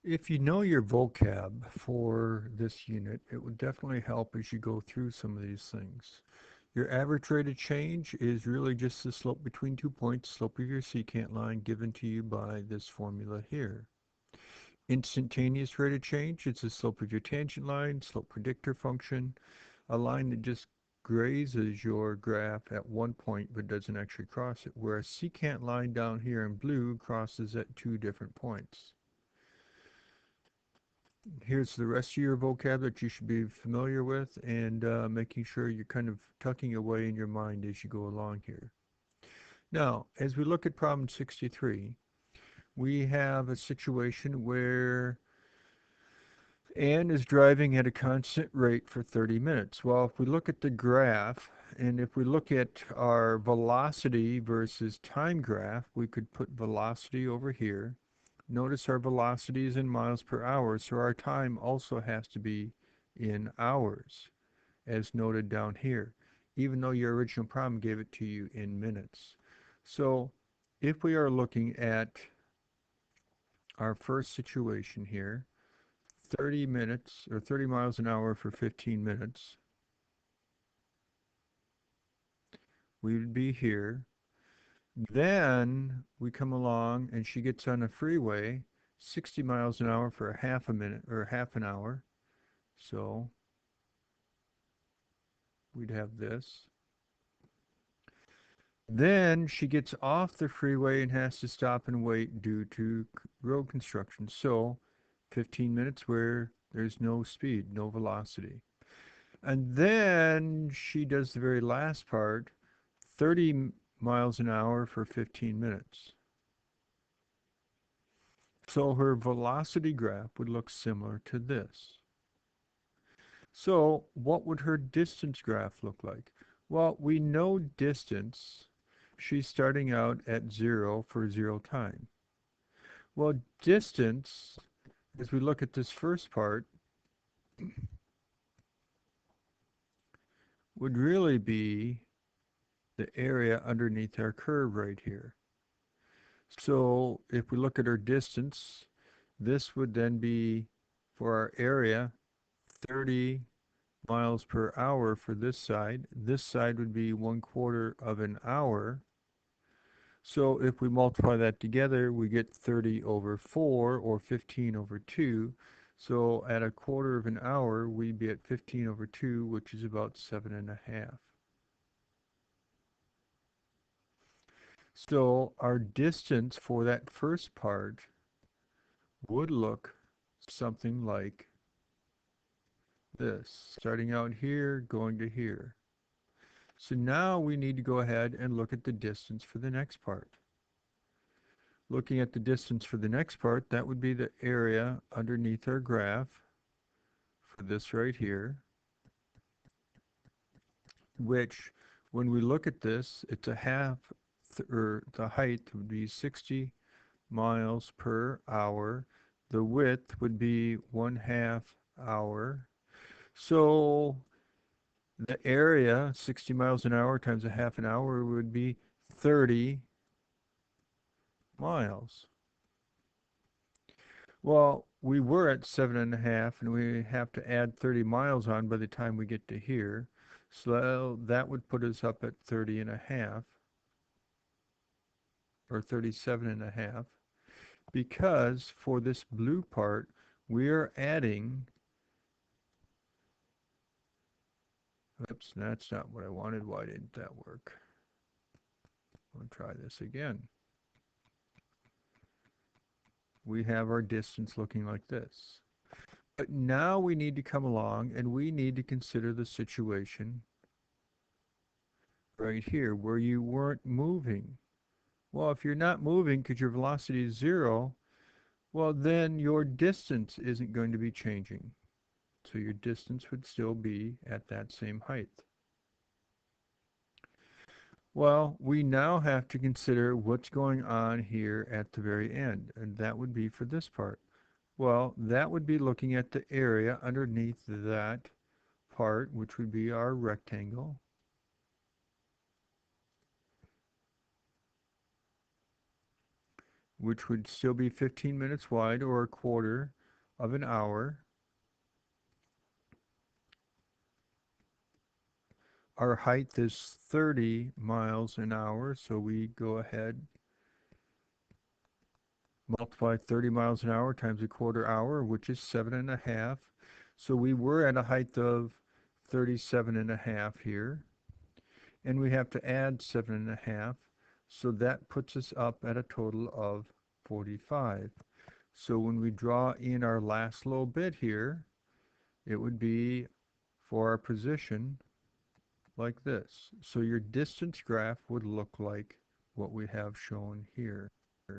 If you know your vocab for this unit, it would definitely help as you go through some of these things. Your average rate of change is really just the slope between 2 points, slope of your secant line given to you by this formula here. Instantaneous rate of change, it's the slope of your tangent line, slope predictor function, a line that just grazes your graph at one point but doesn't actually cross it, whereas secant line down here in blue crosses at 2 different points. Here's the rest of your vocab that you should be familiar with, and making sure you're kind of tucking away in your mind as you go along here. Now, as we look at problem 63, we have a situation where Anne is driving at a constant rate for 30 minutes. Well, if we look at the graph, and if we look at our velocity versus time graph, we could put velocity over here. Notice our velocity is in miles per hour, so our time also has to be in hours, as noted down here, even though your original problem gave it to you in minutes. So if we are looking at our first situation here, 30 minutes or 30 miles an hour for 15 minutes, we would be here. Then we come along and she gets on a freeway, 60 miles an hour for a half a minute or half an hour. So we'd have this. Then she gets off the freeway and has to stop and wait due to road construction. So 15 minutes where there's no speed, no velocity. And then she does the very last part, 30 miles an hour for 15 minutes. So her velocity graph would look similar to this. So what would her distance graph look like? Well, we know distance. She's starting out at 0 for 0 time. Well, distance, as we look at this first part, would really be the area underneath our curve right here. So if we look at our distance, this would then be for our area 30 miles per hour for this side. This side would be 1/4 of an hour. So if we multiply that together, we get 30 over 4 or 15 over 2. So at a quarter of an hour, we'd be at 15 over 2, which is about 7.5. So our distance for that first part would look something like this, starting out here, going to here. So now we need to go ahead and look at the distance for the next part. Looking at the distance for the next part, that would be the area underneath our graph for this right here, which when we look at this, it's a half, or the height would be 60 miles per hour. The width would be 1/2 hour. So the area, 60 miles an hour times a half an hour, would be 30 miles. Well, we were at 7.5, and we have to add 30 miles on by the time we get to here. So that would put us up at 30.5, or 37.5, because for this blue part, we are adding, oops, that's not what I wanted. Why didn't that work? I'll try this again. We have our distance looking like this. But now we need to come along and we need to consider the situation right here where you weren't moving. Well, if you're not moving because your velocity is 0, well, then your distance isn't going to be changing. So your distance would still be at that same height. Well, we now have to consider what's going on here at the very end, and that would be for this part. Well, that would be looking at the area underneath that part, which would be our rectangle. which would still be 15 minutes wide or a quarter of an hour. Our height is 30 miles an hour, so we go ahead, multiply 30 miles an hour times a quarter hour, which is 7.5. So we were at a height of 37.5 here, and we have to add 7.5. So that puts us up at a total of 45. So when we draw in our last little bit here, it would be for our position like this. So your distance graph would look like what we have shown here.